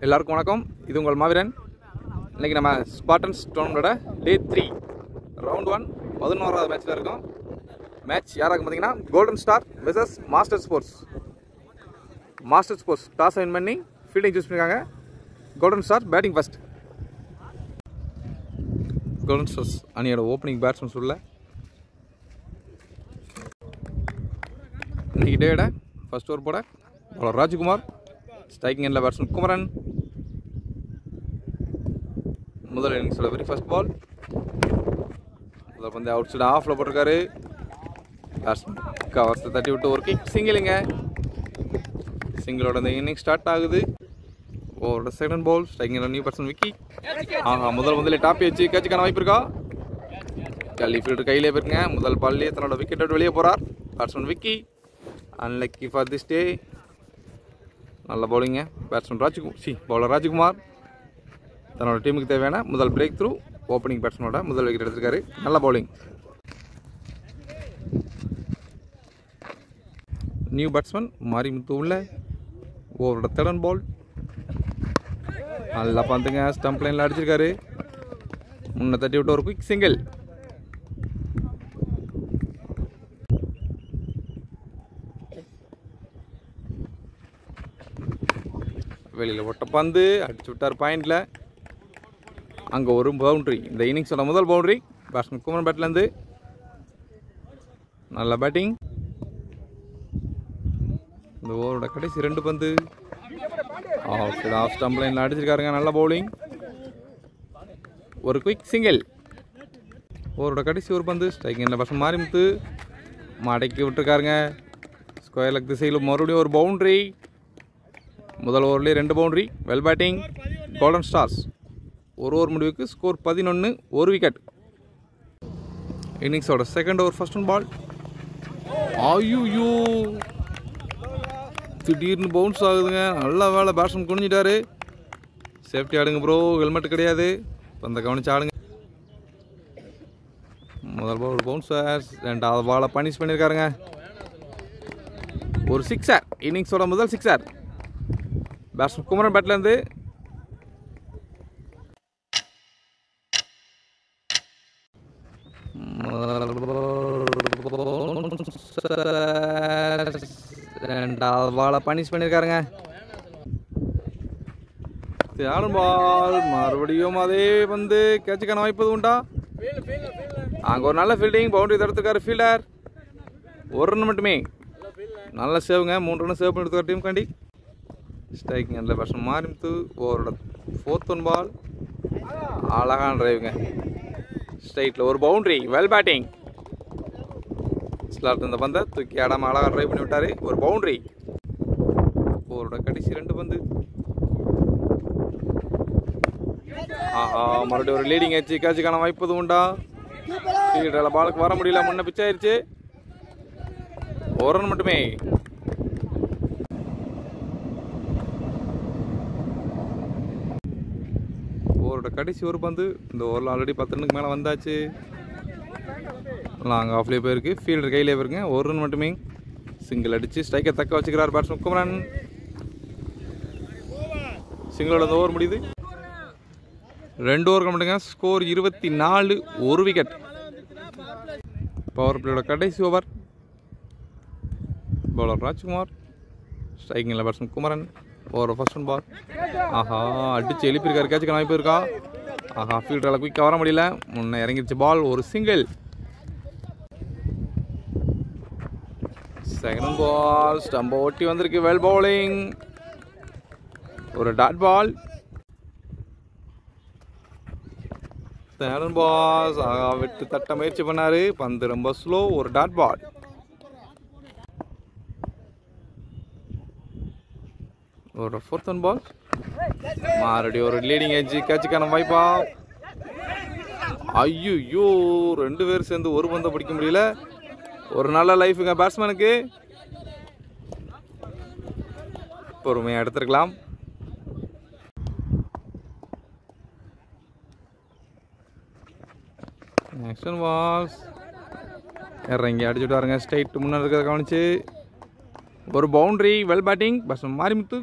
எல்லாருக்கும் வணக்கம். இது உங்கள் மாவீரன். இன்றைக்கி நம்ம ஸ்பார்டன்ஸ் டோர்னமெண்டோட டே 3 ரவுண்ட் 1 11வது மேட்ச்சில் இருக்கோம். மேட்ச் யாராக பார்த்தீங்கன்னா Golden Star versus Master Sports toss win பண்ணி ஃபீல்டிங் சூஸ் பண்ணியிருக்காங்க. Golden Star batting first. Golden Stars அணியோட ஓப்பனிங் பேட்ஸ்மேன் சொல்ல இன்றைக்கி டேயோட ஃபர்ஸ்ட் ஓவர் போட பவுலர் ராஜ்குமார், ஸ்ட்ரைக்கிங் எண்டில் பேட்ஸ்மேன் குமரன். முதல் இன்னிங்ஸோட வெரி ஃபர்ஸ்ட் பால் முதல் பந்து அவுட் சைடு ஆஃபில் போட்டிருக்காரு. பேட்ஸ்மேன் கவர்ஸை தட்டி விட்டு ஒரு கிக் சிங்கிளுங்க. சிங்கிளோட இந்த இன்னிங் ஸ்டார்ட் ஆகுது. ஓவரோட second ball striking new batsman Vicky. முதல் பந்தில் டாப்பி வச்சு கேட்சுக்கான வாய்ப்பு இருக்கா? கல்லி ஃபீல்டர் கையிலே போயிருங்க. முதல் பால்லேயே தன்னோட விக்கெட் விட்டு வெளியே போகிறார் batsman Vicky. Unlucky for this day. நல்ல பவுலிங்க பேட்ஸ்மேன் பவுலர் ராஜ்குமார் தன்னோட டீமுக்கு தேவையான முதல் பிரேக் த்ரூ. ஓப்பனிங் பேட்ஸ்மேனோட முதல் விக்கெட் எடுத்திருக்காரு. நல்ல பவுலிங். நியூ பேட்ஸ்மேன் மாரிமுத்து உள்ள ஓவரோட தேர்ட் பால் நல்லா பார்த்துங்க. ஸ்டம்ப் லைனில் அடிச்சிருக்காரு. முன்ன தட்டி விட்டு ஒரு குயிக் சிங்கிள். வெளியில் ஒட்ட பந்து அடிச்சு விட்டார் பாயிண்டில். அங்கே ஒரு பவுண்ட்ரி. இந்த இன்னிங்ஸோட முதல் பவுண்ட்ரி பேட்ஸ்மேன் குமரன் பேட்லேருந்து. நல்ல பேட்டிங். இந்த ஓவரோட கடைசி 2 பந்து ஆஃப் ஸ்டம்ப் லைனில் அடிச்சிருக்காருங்க. நல்ல பவுலிங். ஒரு குயிக் சிங்கிள். ஓவரோட கடைசி ஒரு பந்து ஸ்ட்ரைக்கிங் எண்டில் பேட்ஸ்மேன் மாரிமுத்து மடக்கி விட்டுருக்காருங்க. ஸ்கொயர் லெக் திசையில் மறுபடியும் ஒரு பவுண்ட்ரி. முதல் ஓவர்லேயே 2 boundary. Well batting Golden Stars. ஒரு ஓவர் முடிவுக்கு ஸ்கோர் 11, ஒரு விக்கெட். இன்னிங்ஸோட செகண்ட் ஓவர் ஃபர்ஸ்ட் பால். ஐயோ திடீர்னு பவுன்ஸ் ஆகுதுங்க. நல்ல வேலை பேட்ஸ்மேன் குனிஞ்சிட்டாரு. சேஃப்டி ஆடுங்க ப்ரோ, ஹெல்மெட் கிடையாது. அந்த கவனிச்சு ஆடுங்க. முதல் பால் பவுன்ஸ். ரெண்டாவது பாலை பனிஷ் பண்ணியிருக்காருங்க. ஒரு சிக்ஸர். இன்னிங்ஸோட முதல் சிக்ஸர் பேட்ஸ்மேன் குமரன் பேட்லேருந்து. ரெண்டாவது பாலை பனிஷ் பண்ணியிருக்காருங்க. ஆடும் பால் மறுபடியும் அதே வந்து கேட்சுக்கான வாய்ப்பு உண்டா? அங்கே ஒரு நல்ல ஃபீல்டிங். பவுண்டரி தடுத்துருக்காரு ஃபீல்டர். ஒரு ரன் மட்டுமே. நல்ல சேவுங்க. 3 ரன் சேவ் பண்ணி எடுத்துக்கார் டீம் காண்டி. ஸ்ட்ரைக்கிங் எண்டில் பேட்ஸ்மேன் மாரிமுத்து. ஓவரோட 4th பால் அழகான டிரைவுங்க. ஸ்ட்ரைட்டில் ஒரு பவுண்ட்ரி. Well batting. ஸ்லாட் இந்த பந்தை தூக்கி ஆடாமல் அழகாக ட்ரைவ் பண்ணி விட்டார். ஒரு பவுண்ட்ரி. ஓவரோட கடைசி 2 பந்து மறுபடியும் ஒரு லீடிங் ஆச்சு. கேட்சுக்கான வாய்ப்பு உண்டா? ஃபீல்டரில் பாலுக்கு வர முடியல. முன்ன பிச் ஆயிடுச்சு. ஒரு ரன் மட்டுமே. ஓவரோட கடைசி ஒரு பந்து. இந்த ஓவரில் ஆல்ரெடி 10 ரன்னுக்கு மேலே வந்தாச்சு. லாங் ஆஃப்லேயே போயிருக்கு. ஃபீல்டர் கையிலே போயிருங்க. ஒரு ரன் மட்டுமே. சிங்கிள் அடித்து ஸ்ட்ரைக்கை தக்க வச்சுக்கிறார் பேட்ஸ்மேன் குமரன். சிங்கிளோட அந்த ஓவர் முடியுது. 2 ஓவருக்கு மட்டுங்க. ஸ்கோர் 24, ஒரு விக்கெட். பவர் பிளேயோட கடைசி ஓவர். பவுலர் ராஜ்குமார், ஸ்ட்ரைக்கிங்கில் batsman Kumaran. Over first ball அடிச்சு எழுப்பியிருக்காரு. கேட்சுக்கான வாய்ப்பு இருக்கா? ஃபீல்டரால் குயிக்காக வர முடியல. முன்னே இறங்கிடுச்சு பால். ஒரு சிங்கிள். செகண்ட் பால் ஸ்டம்பை ஒட்டி வந்திருக்கு. Well bowling. ஒரு டாட் பால். தேர்ட் பால் விட்டு தட்ட முயற்சி பண்ணாரு. பந்து ரொம்ப ஸ்லோ. ஒரு டாட் பால். ஒரு 4th பால் மறுபடியும் ஒரு லீடிங் எட்ஜ். கேட்சுக்கான வாய்ப்பா? ஐயோ 2 பேர் சேர்ந்து ஒரு பந்தை பிடிக்க முடியல. ஒரு நல்ல லைஃபுங்க பேட்ஸ்மேனுக்கு. பொறுமையாக எடுத்துருக்கலாம். நெக்ஸ்ட் பால்ஸ் இறங்கி அடிச்சுட்டு வாருங்க. ஸ்ட்ரைட் முன்னாடி இருக்கிறத கவனிச்சு ஒரு boundary. Well batting batsman Marimuthu.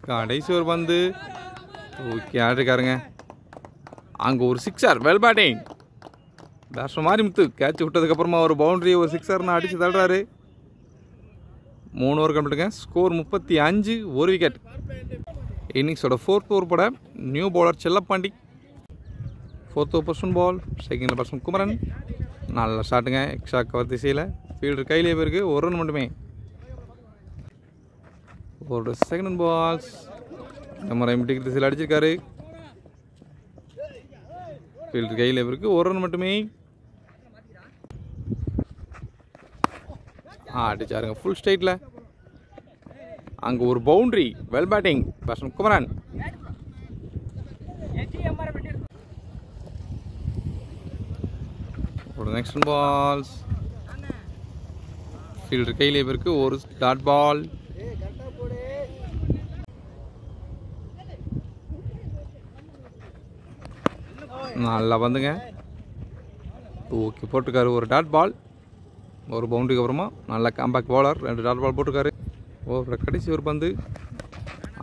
கடைசி ஒரு பந்து தூக்கி ஆடிருக்காருங்க. அங்கே ஒரு sixer, well batting. Batsman Marimuthu catch விட்டதுக்கப்புறமா ஒரு பவுண்டரி, ஒரு சிக்ஸர்னு அடித்து தள்ளுறாரு. 3 ஓவர் கம்ப்ளீட்டுங்க. Score 35, 1 wicket. இன்னிங்ஸோட 4th ஓவர் போட new bowler Chellapandi. 4th over first ball. செகண்டில் பேட்ஸ்மேன் குமரன். நல்ல ஷாட்டுங்க. எக்ஸ்ட்ரா கவர் திசையில் ஃபீல்டர் கையிலே போயிருக்கு. ஒரு ரன் மட்டுமே. ஒரு செகண்ட் பால்ஸ் நம்ம மிட்டிக் திசையில் அடிச்சிருக்காரு. ஃபீல்டர் கையிலே போயிருக்கு. ஒரு ரன் மட்டுமே. அடிச்சாருங்க ஃபுல் ஸ்ட்ரைட்டில். அங்கே ஒரு boundary, well batting. Batsman Kumaran. ஒரு நெக்ஸ்ட் பால்ஸ். ஃபீல்டர் கையிலே போயிருக்கு. ஒரு டாட் பால். நல்லா வந்துங்க. தூக்கி போட்டிருக்காரு. ஒரு டாட் பால். ஒரு பவுண்டரிக்கு அப்புறமா நல்ல காம்பேக்ட் பவுலர். 2 டாட் பால் போட்டிருக்காரு. ஓவர் கடைசி ஒரு பந்து.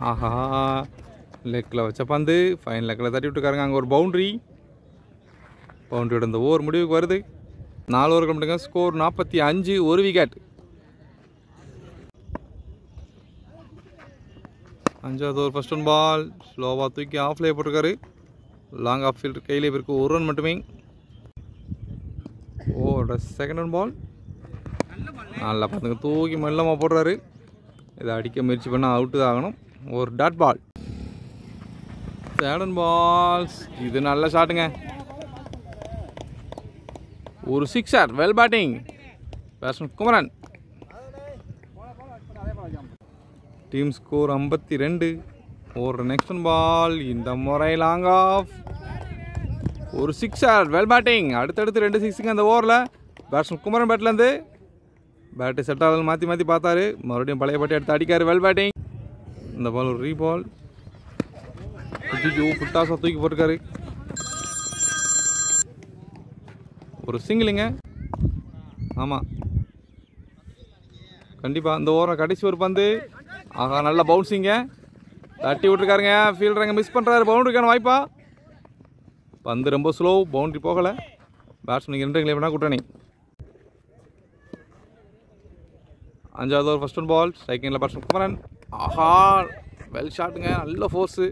ஆஹா, லெக்கில் வச்ச பந்து ஃபைன் லெக்கில் தட்டி விட்டுருக்காருங்க. அங்கே ஒரு பவுண்டரி. பவுண்டரியோட இந்த ஓவர் முடிவுக்கு வருது. 4 ஓவர் கம்ப்ளீட்டுங்க. Score 45, 1 wicket. 5வது ஓவர் ஃபர்ஸ்ட் பால். ஸ்லோவாக தூக்கி ஆஃப்லேயே போட்டிருக்காரு. லாங் ஆஃப் ஃபீல்டர் கையிலே இருக்கு. ஒரு ரன் மட்டுமே. Over second ball. நல்லா பார்த்துங்க. தூக்கி மெல்லமாக போடுறாரு. இதை அடிக்க முயற்சி பண்ணால் அவுட்டு தான் ஆகணும். ஒரு டாட் பால். 7 பால்ஸ். இது நல்ல ஷாட்டுங்க. ஒரு sixer, well batting. Batsman Kumaran. Team score 52. ஒரு நெக்ஸ்ட் பால். இந்த முறை லாங் ஆஃப். ஒரு சிக்ஸர், வெல் பேட்டிங். அடுத்தடுத்து 2 சிக்ஸுங்க அந்த ஓவரில். பேட்ஸ்மேன் குமரன் பேட்லேருந்து பேட்டு செட் ஆகலன்னு மாற்றி பார்த்தாரு. மறுபடியும் பழைய பாட்டி எடுத்து அடிக்காரு. Well batting. இந்த பால் ஒரு ரீபால். புட்டாசா தூக்கி போட்டிருக்காரு. ஒரு சிங்கிளுங்க. ஆமாம், கண்டிப்பாக இந்த ஓவரை கடைசி ஒரு பந்து. ஆகா, நல்ல பவுன்சிங்க. தட்டி விட்டுருக்காருங்க. ஃபீல்டர் அங்கே மிஸ் பண்ணுறாரு. பவுண்டரிக்கான வாய்ப்பா. பந்து ரொம்ப ஸ்லோ. பவுண்டரி போகலை. பேட்ஸ்மேன் 2 கிளம்பினா கூட்டணி. 5வது ஓவர் ஃபர்ஸ்ட் பால். செகண்டில் பேட்ஸ்மேன் குமரன். ஆஹா, வெல் ஷாட்டுங்க. நல்ல ஃபோர்ஸு,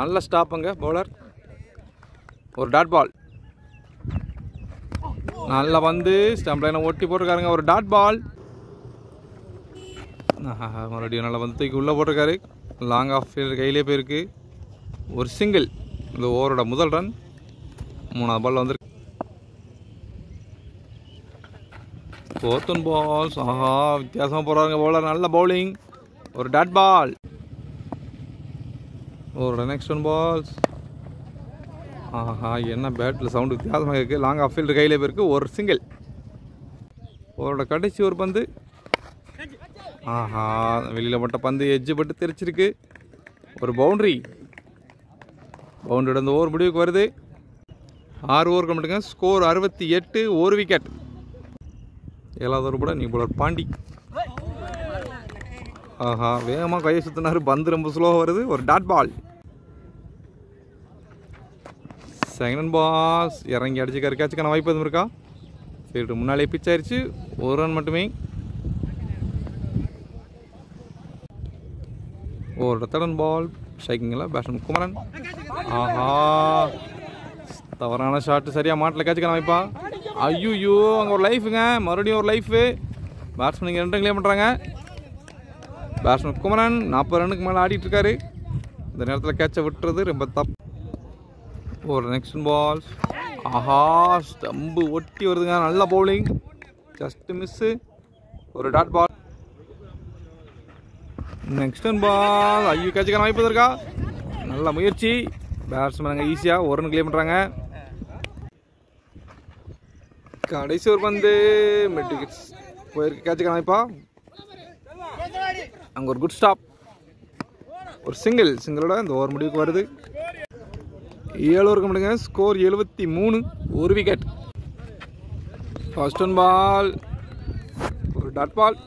நல்ல ஸ்டாப்புங்க பவுலர். ஒரு டாட் பால். நல்ல வந்து ஸ்டம்ப் லைனை ஒட்டி போட்டிருக்காருங்க. ஒரு டாட் பால். மறுபடியும் நல்லா வந்து தூக்கி உள்ளே போட்டிருக்காரு. லாங் ஆஃப் ஃபீல்டர் கையிலே போயிருக்கு. ஒரு சிங்கிள். இந்த ஓவரோட முதல் ரன். 3வது பால் வந்துருக்கு. 4th balls. ஆஹா, வித்தியாசமாக போகிறாங்க பவுலர். நல்ல பவுலிங். ஒரு டாட் பால். ஒரு நெக்ஸ்ட் பால்ஸ். ஆஹா, என்ன பேட்டில் சவுண்டு வித்தியாசமாக இருக்குது. லாங் ஆஃப் ஃபீல்டர் கையிலே போயிருக்கு. ஒரு சிங்கிள். ஓவரோட கடைசி ஒரு பந்து. ஆஹா, வெளியில் பட்ட பந்து எட்ஜு பட்டு தெரிச்சிருக்கு. ஒரு பவுண்டரி. பவுண்டரியோட இந்த ஓவர் முடிவுக்கு வருது. 6 ஓவர் கம்ப்ளீட்டுங்க. Score 68, 1 wicket. 7வது ஓவர் கூட நியூ பவுலர் பாண்டி. ஆஹா, வேகமாக கையை சுற்றினார். பந்து ரொம்ப ஸ்லோவாக வருது. ஒரு டாட் பால். Second balls. இறங்கி அடிச்சுக்காரு. கேட்சுக்கான வாய்ப்பு எதுவும் இருக்கா? ஃபீல்டு முன்னாலே பிச் ஆயிடுச்சு. ஒரு ரன் மட்டுமே. ஒரு தேர்ட் பால். ஸ்ட்ரைக்கிங்கில் பேட்ஸ்மேன் குமரன். ஆஹா, தவறான ஷாட்டு. சரியாக மாட்டில் கேட்சுக்கான வாய்ப்பா. ஐயோ, அங்கே ஒரு லைஃபுங்க. மறுபடியும் ஒரு லைஃபு. பேட்ஸ்மேன் இங்கே 2 கிளியர் பண்ணுறாங்க. பேட்ஸ்மேன் குமரன் 40 ரன்னுக்கு மேலே ஆடிட்டுருக்காரு. இந்த நேரத்தில் கேட்சை விட்டுறது ரொம்ப தப்பு. ஒரு நெக்ஸ்ட் பால்ஸ். ஆஹா, ஸ்டம்பு ஒட்டி வருதுங்க. நல்ல பவுலிங். Just miss. ஒரு டாட் பால். Next ball. ஐயோ, கேட்சுக்கான வாய்ப்பு இருக்கா? நல்ல முயற்சி. பேட்ஸ்மேன் அங்கே ஈஸியாக 1 ரன் கிளியர் பண்ணுறாங்க. கடைசி ஒரு பந்து. மிட் விக்கெட்ஸ் போயிருக்கு. கேட்சுக்கான வாய்ப்பா. அங்கே ஒரு குட் ஸ்டாப். ஒரு சிங்கிளோட இந்த ஓவர் முடிவுக்கு வருது. 7 ஓவர் கம்ப்ளீட்டுங்க. Score 73, 1 wicket. First ball. ஒரு dot ball.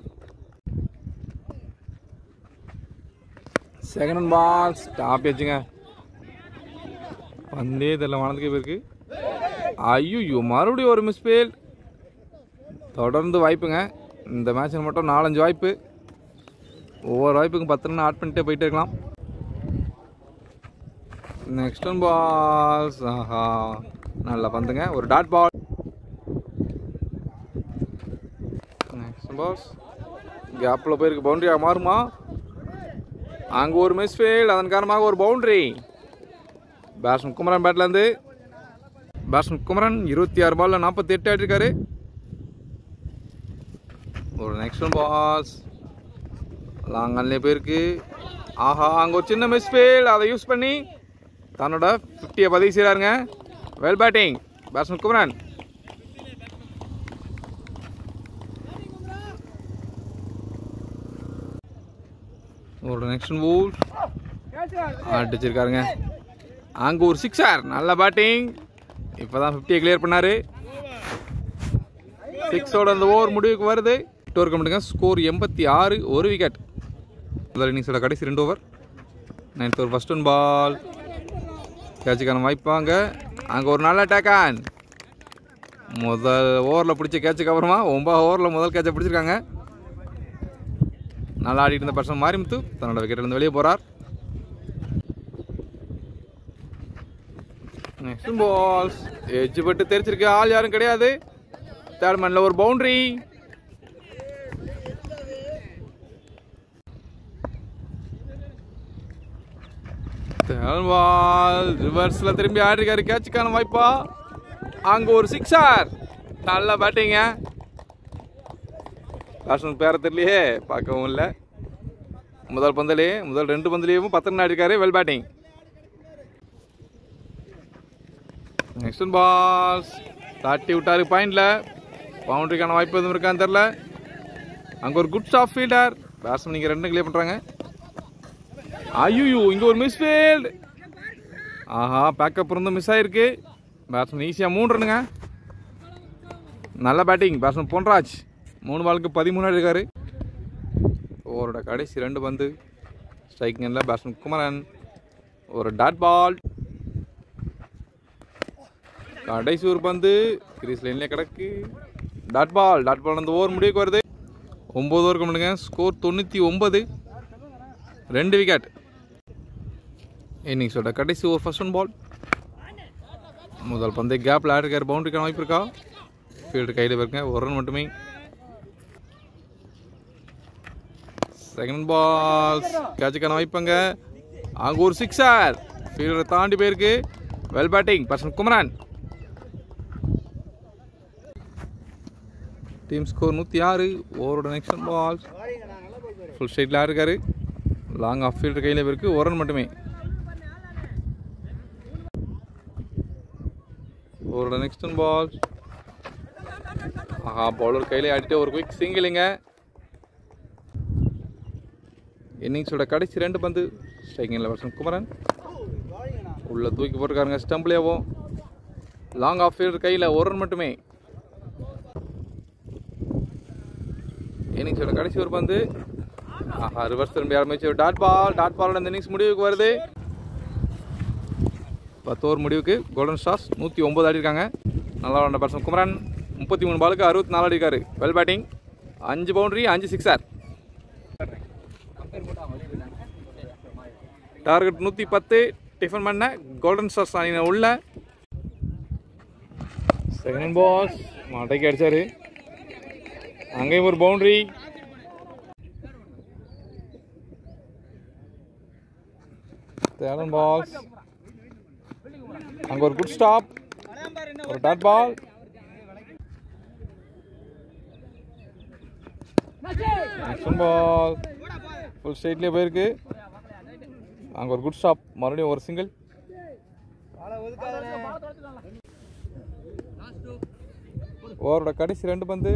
Second ball stop வச்சுங்க. பந்தே தெரியல வானத்துக்கே போயிருக்கு. ஐயோ மறுபடியும் ஒரு மிஸ்பேல். தொடர்ந்து வாய்ப்புங்க. இந்த மேட்ச்சில் மட்டும் 4-5 வாய்ப்பு. ஒவ்வொரு வாய்ப்புக்கும் 10 ரன் ஆட் பண்ணிட்டே போயிட்டே இருக்கலாம். Next one balls. ஆஹா நல்லா பந்துங்க. ஒரு டாட் பால். நெக்ஸ்ட் பால்ஸ் கேப்பில் போயிருக்கு. பவுண்டரியாக மாறுமா? அங்கே ஒரு மிஸ்ஃபீல்ட். அதன் காரணமாக ஒரு பவுண்டரி. பேட்ஸ்மேன் குமரன் பேட்லேருந்து. பேட்ஸ்மேன் குமரன் 26 பாலில் 48 ஆடிருக்காரு. ஒரு நெக்ஸ்ட் ஒன் பால்ஸ் லாங்கல்லே போயிருக்கு. ஆஹா அங்கே ஒரு சின்ன மிஸ்ஃபீல்ட். அதை யூஸ் பண்ணி தன்னோட 50-ஐ பதிவு செய்கிறாருங்க. Well batting batsman Kumaran. ஒரு நெக்ஸ்ட் பூல் அடிச்சிருக்காருங்க. அங்கே ஒரு சிக்ஸர். நல்ல பேட்டிங். இப்போ தான் 50-ஐ கிளியர் பண்ணார். 6ஓட அந்த ஓவர் முடிவுக்கு வருது. 8 ஓவர் கம்மிட்டுங்க. ஸ்கோர் 86. ஒரு விக்கெட். முதல் இன்னிங்ஸோட கடைசி 2 over. 9th over first one ball. கேட்சுக்கான வாய்ப்பாங்க. அங்கே ஒரு நல்ல டேக்கான். முதல் ஓவரில் பிடிச்ச கேட்சுக்கு அப்புறமா 9 ஓவரில் முதல் கேட்சை பிடிச்சிருக்காங்க. நல்லா ஆடிட்டு இருந்த பர்சன் மாரிமுத்து தன்னோட விக்கெட்லேருந்து வெளியே போகிறார். நெக்ஸ்ட் பால்ஸ் எட்ஜ் பட்டு தெரிச்சிருக்கு. ஆள் யாரும் கிடையாது. தேர்ட் மேனில் ஒரு பவுண்டரி. தேர்ட் பால் ரிவர்ஸில் திரும்பி ஆடிருக்காரு. கேட்சுக்கான வாய்ப்பா? அங்கே ஒரு சிக்ஸர். நல்ல பேட்டிங்க. பேட்ஸ்மேன் பேர தெரியலையே, பார்க்கவும் இல்லை. முதல் 2 பந்திலேயும் 10 ரன் ஆடிருக்காரு. Well batting. Next one balls தட்டி விட்டாரு. பாயிண்டில் பவுண்டரிக்கான வாய்ப்பு எதுவும் இருக்கான்னு தெரில. அங்கே ஒரு குட் ஸ்டாப் ஃபீல்டர். பேட்ஸ்மேன் நீங்கள் 2 கிளியர் பண்ணுறாங்க. ஐயோ இங்கே ஒரு மிஸ்ஃபீல்டு. ஆஹா பேக்கப் இருந்தும் மிஸ் ஆகிருக்கு. பேட்ஸ்மேன் ஈஸியாக 3 ரன்னுங்க. நல்ல பேட்டிங் பேட்ஸ்மேன் பொன்ராஜ். 3 பாலுக்கு 13 இருக்காரு. ஓவரோட கடைசி 2 பந்து. ஸ்ட்ரைக்கிங் எண்ணில் பேட்ஸ்மேன் குமரன். ஒரு டாட் பால். கடைசி ஒரு பந்து கிரீஸ் லைன்லேயே கிடக்கு. Dot ball. அந்த ஓவர் முடிவுக்கு வருது. 9 ஓவர் கம்மிட்டுங்க. ஸ்கோர் 99. 2 விக்கெட். இன்னிங்ஸோட கடைசி ஓவர் ஃபர்ஸ்ட் ஒன் பால். முதல் பந்து கேப்பில் ஆடிருக்காரு. பவுண்டரிக்கான வாய்ப்பு இருக்கா? ஃபீல்டு கையில் போயிருங்க. 1 ரன் மட்டுமே. செகண்ட் பால்ஸ் கேட்சுக்கான வாய்ப்புங்க. அங்கே ஒரு சிக்ஸர். ஃபீல்டரை தாண்டி போயிருக்கு. Well batting batsman Kumaran. Team score 106. ஓவரோட நெக்ஸ்ட் பால்ஸ் ஃபுல் ஸ்ட்ரைட்டில் ஆடிருக்காரு. லாங் ஆஃப் ஃபீல்டர் கையில் போயிருக்கு. 1 ரன் மட்டுமே. ஓவரோட நெக்ஸ்ட் பால்ஸ். ஆஹா பவுலர் கையில் ஆடிட்டு ஒரு குயிக் சிங்கிளுங்க. இன்னிங்ஸோட கடைசி 2 பந்து. ஸ்ட்ரைக்கிங்கில் பேட்ஸ்மேன் குமரன். உள்ள தூக்கி போட்டிருக்காருங்க. ஸ்டம்ப்லேயும் லாங் ஆஃப் ஃபீல்டர் கையில் 1 ரன் மட்டுமே. இன்னிங்ஸோட கடைசி ஒரு பந்து. ஆஹா ரிவர்ஸ் திரும்பி ஆரம்பிச்சு டாட் பாலோட இந்த இன்னிங்ஸ் முடிவுக்கு வருது. 10 ஓவர் முடிவுக்கு கோல்டன் ஸ்டார்ஸ் 109 ஆடிருக்காங்க. நல்லா விளாண்ட பேட்ஸ்மேன் குமரன் 33 பாலுக்கு 64 ஆடிருக்காரு. Well batting. 5 boundary 5 sixer. Target 110 defend பண்ண கோல்டன் ஸ்டார்ஸ் அணியின உள்ள. செகண்ட் பால்ஸ் மாட்டைக்கு அடிச்சாரு. அங்கேயும் ஒரு பவுண்டரி. தேர்ட் பால்ஸ் அங்கே ஒரு குட் ஸ்டாப். ஒரு dot ball. Next ball full ஸ்ட்ரைட்லேயே போயிருக்கு. அங்கே ஒரு குட் ஸ்டாப். மறுபடியும் ஒரு சிங்கிள். ஓவரோட கடைசி 2 பந்து.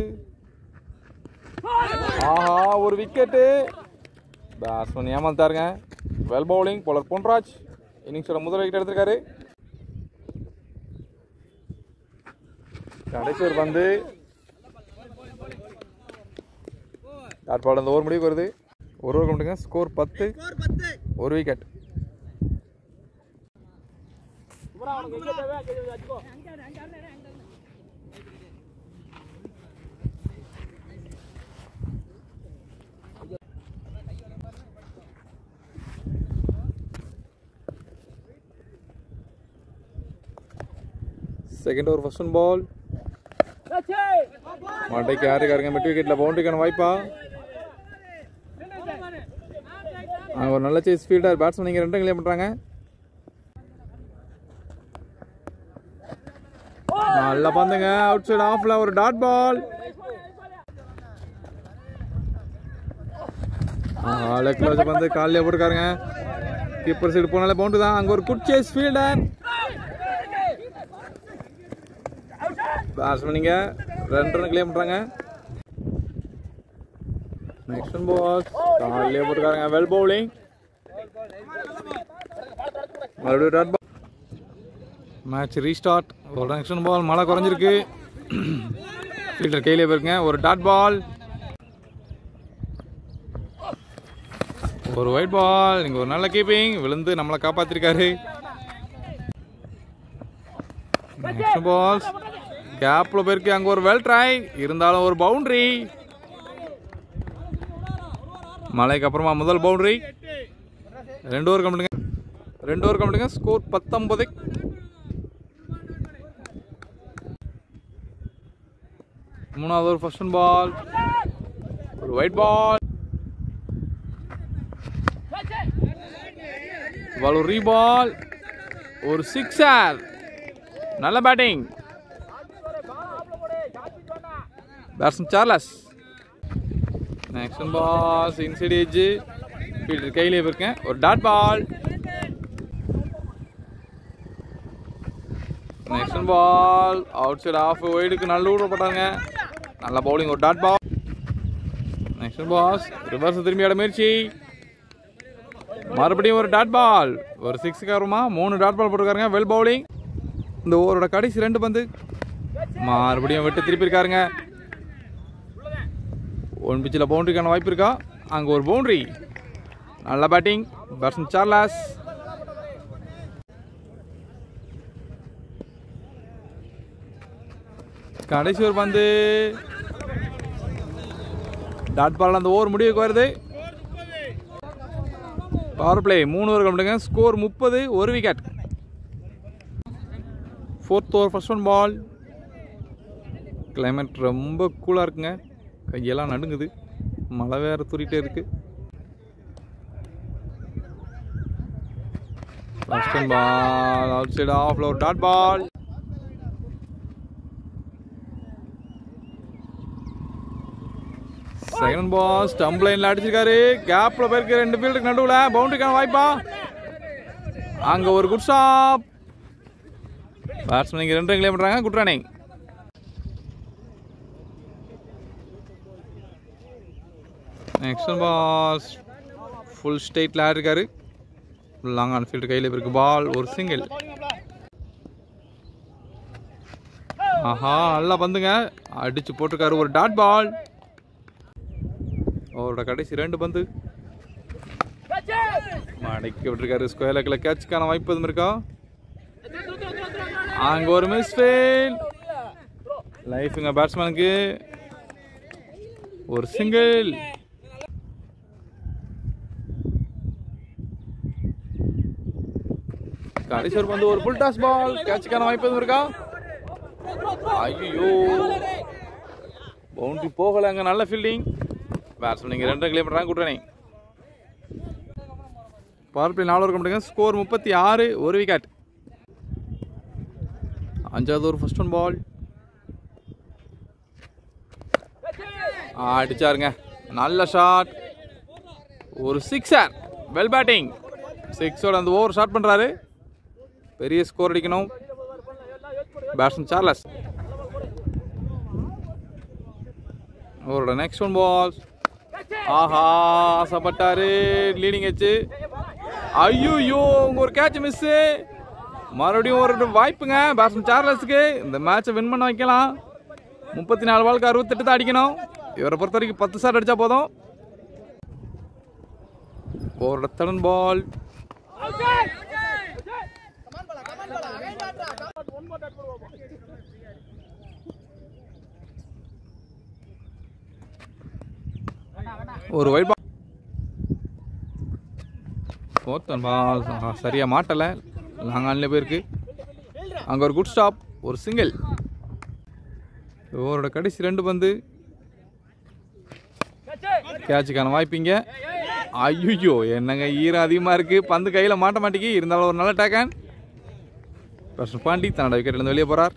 ஆஹா ஒரு விக்கெட்டு. பேட்ஸ்மேன் ஏமாந்தாருங்க. Well bowling bowler Ponraj. இன்னிங்ஸோட முதல் விக்கெட் எடுத்திருக்காரு. கடைசி ஒரு பந்து. டாட் பால் அந்த ஓவர் முடிவுக்கு வருது. 1 ஓவர் கம்மிட்டுங்க. ஸ்கோர் 10. ஒரு wicket. Second over first ball. மாட்டைக்கு யாருக்காருங்க மிட் விக்கெட்டில் பவுண்டரிக்கான வாய்ப்பா? ஒரு நல்ல சேஸ் ஃபீல்டர் பேட்ஸ்மேன் நீங்கள் 2 கிளியர் பண்ணுறாங்க. நல்லா பந்துங்க அவுட் சைடு ஆஃப்ல ஒரு டாட் பால். லெக்ல வச்சு பந்து காலையில போட்டுருக்காருங்க. கீப்பர் சைடு போனாலே பவுண்டரி தான். அங்கே ஒரு குட் சேஸ் ஃபீல்டர் பேட்ஸ்மேன் நீங்க 2 ரன் கிளியர் பண்றாங்க. நெக்ஸ்ட் பால் காலையில போட்டுருக்காருங்க. Well bowling. மறுபடியும் டாட் பால். Match restart. ஒரு நெக்ஸ்ட் பால். மழை குறைஞ்சிருக்கு. ஃபீல்டர் கையிலே போயிருக்குங்க. ஒரு டாட் பால். ஒரு ஒயிட் பால். இங்கே ஒரு நல்ல கீப்பிங். விழுந்து நம்மளை காப்பாற்றிருக்காரு. நெக்ஸ்ட் பால் கேப்ல போயிருக்கு. அங்கே ஒரு வெல் ட்ரை இருந்தாலும் ஒரு பவுண்டரி. மழைக்கு அப்புறமா முதல் பவுண்டரி. 2 ஓவர் கம்ப்ளீட்டுங்க. ஸ்கோர் 19. மூணாவது ஒரு ஃபர்ஸ்ட் பால். ஒரு ஒயிட் பால். ஒரு ரீபால். ஒரு சிக்ஸர். நல்ல batting batsman Charles. Next ball inside edge. Fielder கையிலே இருக்கேன். ஒரு dot ball. Next ball out side off ஒயிடுக்கு நல்ல ஊடப்பட்டாங்க. நல்ல பவுலிங். ஒரு dot ball. Next ball reverse திரும்பி ஆட முயற்சி. மறுபடியும் ஒரு டாட் பால். ஒரு 6 வருமா? 3 டாட் பால் போட்டுருக்காருங்க. Well bowling. இந்த ஓவரோட கடைசி 2 பந்து. மறுபடியும் விட்டு திருப்பி இருக்காருங்க. 1 பிச்சில் பவுண்டரிக்கான வாய்ப்பு இருக்கா? அங்கே ஒரு பவுண்டரி. நல்ல பேட்டிங் பேட்ஸ்மேன் சார்லஸ். கடைசி ஒரு பந்து. Dot ball. அந்த ஓவர் முடிவுக்கு வருது. பவர் பிளே 3 ஓவர் கம்ப்ளீட்டுங்க. ஸ்கோர் 30. ஒரு wicket. 4th over first ball. Climate ரொம்ப கூலாக இருக்குங்க. கையெல்லாம் நடுங்குது. மழை வேற தூரிட்டே இருக்கு. ஃபர்ஸ்ட் பால் அவுட் சைடு ஆஃப்ல ஒரு dot ball. Second ball stump லைன்ல அடிச்சிருக்காரு. கேப்ல போயிருக்கு. 2 ஃபீல்டுக்கு நடுவுல பவுண்டரிக்கான வாய்ப்பா? அங்க ஒரு குட் ஸ்டாப். பேட்ஸ்மேன் இங்க 2 கிளியர் பண்றாங்க. Good running. Next ball full ஸ்ட்ரைட்ல இருக்காரு. லாங் ஆன் ஃபீல்டு கையில இருக்கு. பால் ஒரு சிங்கிள். ஆஹா நல்லா பந்துங்க அடிச்சு போட்டிருக்காரு. ஒரு டாட் பால். அவரோட கடைசி 2 பந்து. மடக்கி விட்டுருக்காரு. ஸ்கொயர் லெக்ல கேட்சுக்கான வாய்ப்பு எதுவும் இருக்கா? அங்க ஒரு மிஸ் ஃபீல்ட். லைஃப்ங்க பேட்ஸ்மேனுக்கு. ஒரு சிங்கிள். கடைசி ஒரு பந்து. ஒரு ஃபுல் டாஸ் பால். கேட்சுக்கான வாய்ப்பு எதுவும் இருக்கா? ஐயோ பவுண்டரி போகல. அங்க நல்ல ஃபீல்டிங். பேட்ஸ்மேன் இங்க 2 கிளியர் பண்றாங்க. Good running. Power play 4 over கம்ப்ளீட்டுங்க. ஸ்கோர் 36. ஒரு விக்கெட். 5வது ஓவர் ஃபர்ஸ்ட் பால். அடிச்சாருங்க. நல்ல ஷாட். ஒரு சிக்ஸர். Well batting. 6ஓட அந்த ஓவர் ஷாட் பண்றாரு. பெரிய ஸ்கோர் அடிக்கணும் பேட்ஸ்மேன் சார்லஸ். அவரோட நெக்ஸ்ட் பால். ஆஹா ஆசைப்பட்டாரு. லீடிங் வச்சு. ஐயோ உங்க ஒரு கேட்ச் மிஸ். மறுபடியும் ஒரு வாய்ப்புங்க பேட்ஸ்மேன் சார்லஸ்க்கு. இந்த மேட்சை வின் பண்ண வைக்கலாம். 34 பாலுக்கு 68 தான் அடிக்கணும். இவரை பொறுத்த வரைக்கும் 10 ஷாட் அடிச்சா போதும். ஓவரோட தேர்ட் பால். ஒரு வைட் பால். ஃபோர்த் பால் சரியாக மாட்டலை, லாங் ஆன்லேயே போயிருக்கு. அங்கே ஒரு குட் ஸ்டாப், ஒரு சிங்கிள். ஓவரோட கடைசி 2 பந்து. கேட்சுக்கான வாய்ப்பிங்க. ஐயோ என்னங்க ஈரம் அதிகமாக இருக்குது, பந்து கையில் மாட்ட மாட்டேங்கி. இருந்தாலும் ஒரு நல்ல டேக்கன். பிரசன் பாண்டி தன்னோட விக்கெட்லேருந்து வெளியே போகிறார்.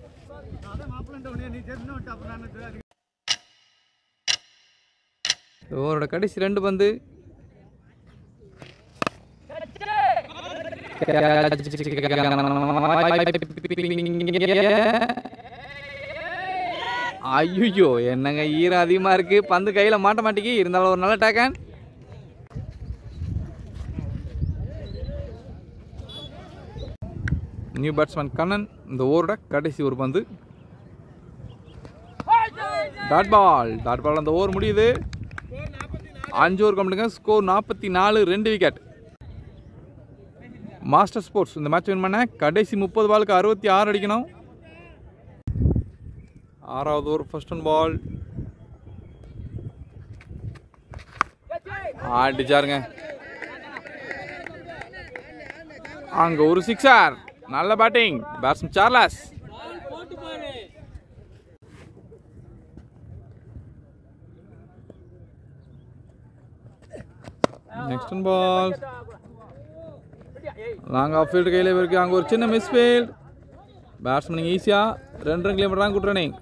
ஓவரோட கடைசி 2 பந்து. ஐயோ என்னங்க ஈரம் அதிகமாக இருக்குது, பந்து கையில் மாட்ட மாட்டேங்கி. இருந்தாலும் ஒரு நல்ல டேக்கன். New batsman Kannan. இந்த ஓவரோட கடைசி ஒரு பந்து. Dot ball. அந்த ஓவர் முடியுது. 5 ஓவர் கம்ப்ளீட்டுங்க. Score 44, 2 wicket. மாஸ்டர் ஸ்போர்ட்ஸ் இந்த மேட்ச் வின் பண்ண கடைசி 30 பாலுக்கு 66 அடிக்கணும். 6வது ஓவர் ஃபர்ஸ்ட் ஒன் பால். அடிச்சாருங்க. அங்க ஒரு சிக்ஸர். நல்ல batting batsman Charles. Next one ball. Long off field கையில் இருக்கு. அங்கே ஒரு சின்ன மிஸ் ஃபீல்ட். பேட்ஸ்மேன் ஈஸியாக 2 ரன் கிலோமீட்டர் தான் குட் ரன்னிங்.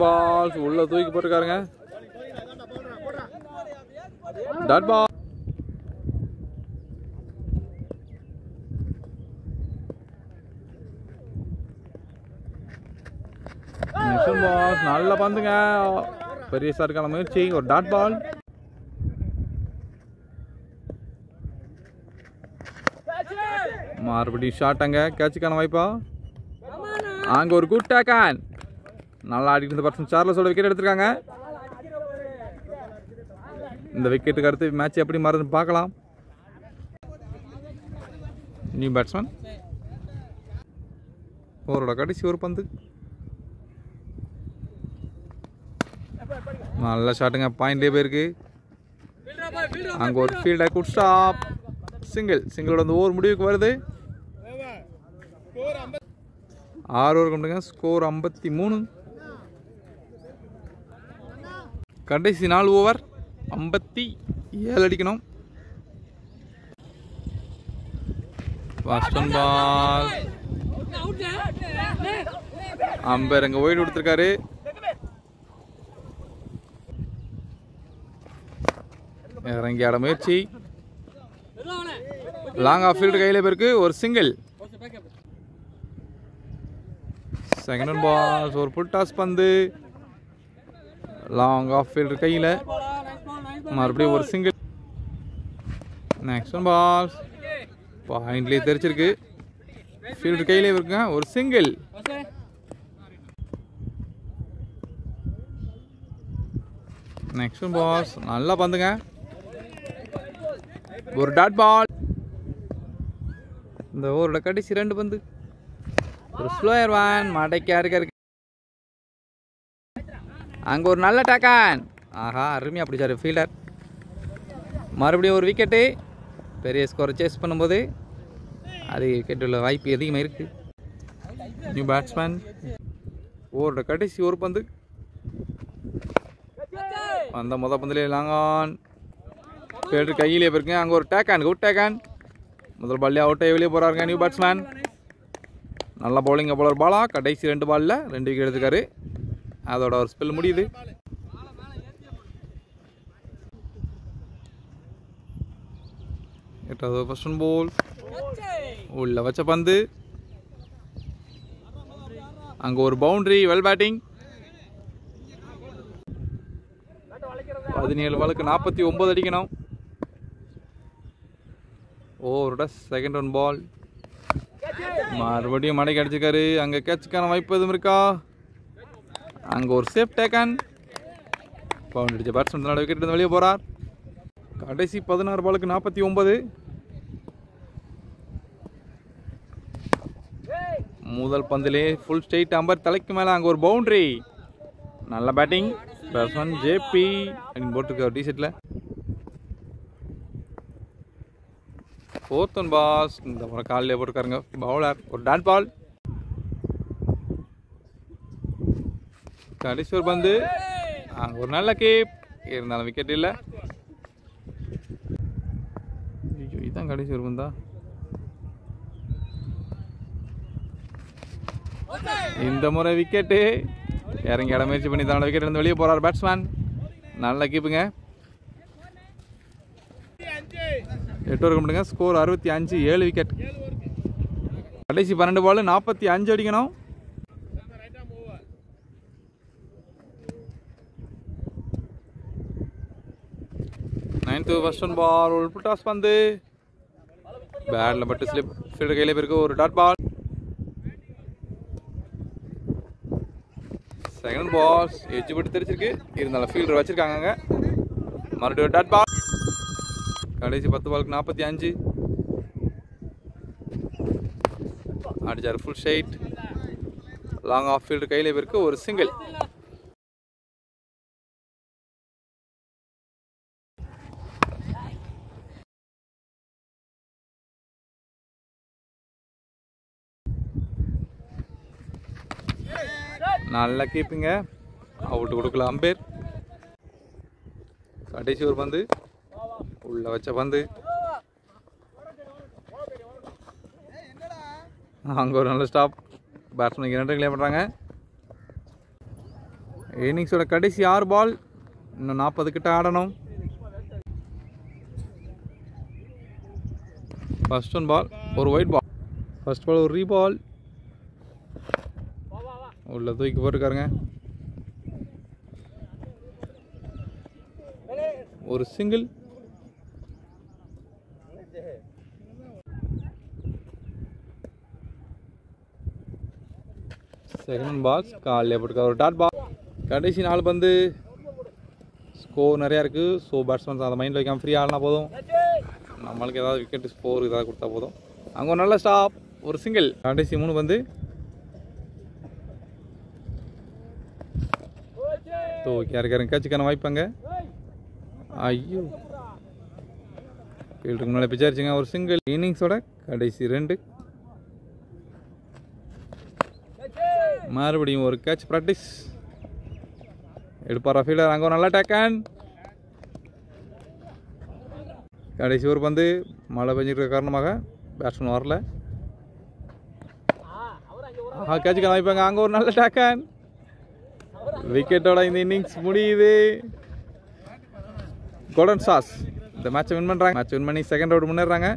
பால்ஸ் உள்ள தூக்கி போட்டுருக்காருங்க. Dot ball. நல்ல பந்துங்க. பெரிய சாருக்கான முயற்சி. ஒரு டாட் பால். மறுபடியும் ஷாட். அங்க கேட்சுக்கான வாய்ப்பா. அங்க ஒரு குட் டேக்கன். நல்லா ஆடிட்டு இருந்த பர்சன் சார்லஸோட விக்கெட் எடுத்திருக்காங்க. இந்த விக்கெட்டுக்கு அடுத்து மேட்ச் எப்படி மாறுதுன்னு பார்க்கலாம். New batsman. ஓவரோட கடைசி ஒரு பந்து. நல்ல ஷாட்டுங்க. பாயிண்ட்லேயே போயிருக்கு. அங்கே ஒரு ஃபீல்டர் குட் ஸ்டாப். சிங்கிளோட அந்த ஓவர் முடிவுக்கு வருது. 6 ஓவர் கம்ப்ளீட்டுங்க. ஸ்கோர் 53. கடைசி 4 ஓவர் 57 அடிக்கணும். First one ball. அம்பர் அங்கே ஒயிட் கொடுத்துருக்காரு. இறங்கி ஆட முயற்சி. லாங் ஆஃப் ஃபீல்டு கையில் போயிருக்கு. ஒரு சிங்கிள். Second one ball. ஒரு புல் டாஸ் பந்து. லாங் ஆஃப் ஃபீல்டு கையில். மறுபடியும் ஒரு சிங்கிள். Next one ball. பாயிண்ட்லேயே தெரிச்சிருக்கு. ஃபீல்டு கையிலே இருக்குங்க. ஒரு சிங்கிள். நெக்ஸ்ட் ஒன் பால். நல்லா பந்துங்க. ஒரு டாட் பால். இந்த ஓவரோட கடைசி 2 பந்து. ஒரு ஸ்லோயர் வான். மடைக்கா இருக்கு. அங்க ஒரு நல்ல டேக்கன். ஆஹா அருமையாக பிடிச்சாரு ஃபீல்டர். மறுபடியும் ஒரு விக்கெட்டு. பெரிய ஸ்கோரை சேஸ் பண்ணும்போது அது விக்கெட் உள்ள வாய்ப்பு அதிகமாக இருக்கு. New batsman. ஓவரோட கடைசி ஒரு பந்து. அந்த பந்துலேயே லாங் ஆன். ஃபீல்டர் கையிலே போயிருக்குங்க. அங்கே ஒரு டேக்கன். Good taken. முதல் பால்லே அவுட்டாக வெளியே போகிறாருங்க நியூ பேட்ஸ்மேன். நல்லா பவுலிங் பவுலர் பாலா. கடைசி 2 பாலில் 2 விக்கெட் எடுத்துக்காரு. அதோட ஒரு ஸ்பெல் முடியுது. எட்டாவது ஃபர்ஸ்ட் ஒன் பால். உள்ள வச்ச பந்து. அங்கே ஒரு பவுண்டரி. Well batting. 17 பாலுக்கு 49 அடிக்கணும். ஓவரோட செகண்ட் ஒன் பால். மறுபடியும் மடைக்கு அடிச்சிருக்காரு. அங்கே கேட்சுக்கான வாய்ப்பு எதுவும் இருக்கா? அங்கே ஒரு சேஃப் டேக்கன். பவுண்ட் அடிச்ச பேட்ஸ்மேன் விக்கெட் எடுத்து வெளியே போகிறார். கடைசி 16 பாலுக்கு 49. முதல் பந்திலே ஃபுல் ஸ்ட்ரெயிட் அம்பர் தலைக்கு மேலே அங்கே ஒரு பவுண்டரி. நல்ல பேட்டிங் பேட்ஸ்மேன் ஜேபி அப்படின்னு போட்டிருக்காரு டிஷர்ட்டில். 4th one pass. இந்த முறை காலிலே போட்டிருக்காருங்க பவுலர். ஒரு டாட் பால். கடைசி ஒரு பந்து அங்கே ஒரு நல்ல கேப் இருந்தாலும் விக்கெட் இல்லை. இதுதான் கடைசி ஒரு பந்தா. இந்த முறை விக்கெட்டு இறங்கி இடம் முயற்சி பண்ணி தான் விக்கெட் இருந்து வெளியே போறார் பேட்ஸ்மேன். நல்ல கீப்புங்க. 8 ஓவர் கம்ப்ளீட்டுங்க. ஸ்கோர் 65. 7 விக்கெட். கடைசி 12 பால் 45 அடிக்கணும். Ninth first one ball. ஒரு புட்டாஸ் பந்து பேட்டில் பட்டு ஸ்லிப் ஃபீல்டர் கையில் போயிருக்கு. ஒரு dot ball. Second ball edge போட்டு தெரிச்சிருக்கு. இருந்தாலும் ஃபீல்டர் வச்சிருக்காங்க. மறுபடியும் டாட் பால். கடைசி 10 பாலுக்கு 45. அடிச்சார் full straight. Long off fielder கையில் போயிருக்கு. ஒரு சிங்கிள். நல்ல கீப்பிங்க. அவுட் கொடுக்கல அம்பேர். கடைசி ஒரு பந்து உள்ள வச்ச பந்து. அங்கே ஒரு நல்ல ஸ்டாப். பேட்ஸ்மேன் 2 கிளியர் பண்ணுறாங்க. இன்னிங்ஸோட கடைசி 6 பால். இன்னும் 40 கிட்ட ஆடணும். First one ball. ஒரு ஒயிட் பால். ஃபர்ஸ்ட் பால் ஒரு ரீபால். உள்ள தூக்கி போட்டுருக்காருங்க. ஒரு சிங்கிள். செகண்ட் பால் காலில் போட்டுருக்காரு. ஒரு டாட் பால். கடைசி 4 பந்து. ஸ்கோர் நிறையா இருக்குது. ஸோ பேட்ஸ்மேன்ஸ் அதை மைண்டில் வைக்காமல் ஃப்ரீ ஆடினா போதும். நம்மளுக்கு ஏதாவது விக்கெட் ஸ்கோர் ஏதாவது கொடுத்தா போதும். அங்கே ஒரு நல்ல ஸ்டாப். ஒரு சிங்கிள். கடைசி 3 பந்து. யாருக்காரங்க கேட்சுக்கான வாய்ப்பாங்க. ஐயோ ஃபீல்டுக்கு முன்னாடி பிச்சாரிச்சுங்க. ஒரு சிங்கிள். இன்னிங்ஸோட கடைசி 2. மறுபடியும் ஒரு கேட்ச் ப்ராக்டிஸ். எடுப்பாரா ஃபீல்டர். அங்கே ஒரு நல்ல டேக்கன். கடைசி ஒரு பந்து. மழை பெஞ்சிருக்க காரணமாக பேட்ஸ்மேன் வரல. கேட்சுக்கான வாய்ப்பாங்க. அங்கே ஒரு நல்ல டேக்கன். விக்கெட்டோட இந்த இன்னிங்ஸ் முடியுது. கோல்டன் சாஸ் இந்த மேட்சை வின் பண்ணுறாங்க. மேட்ச் வின் பண்ணி செகண்ட் ரவுண்ட் முன்னேறாங்க.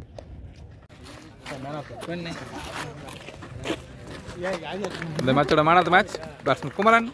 இந்த மேட்சோட man of the match batsman Kumaran.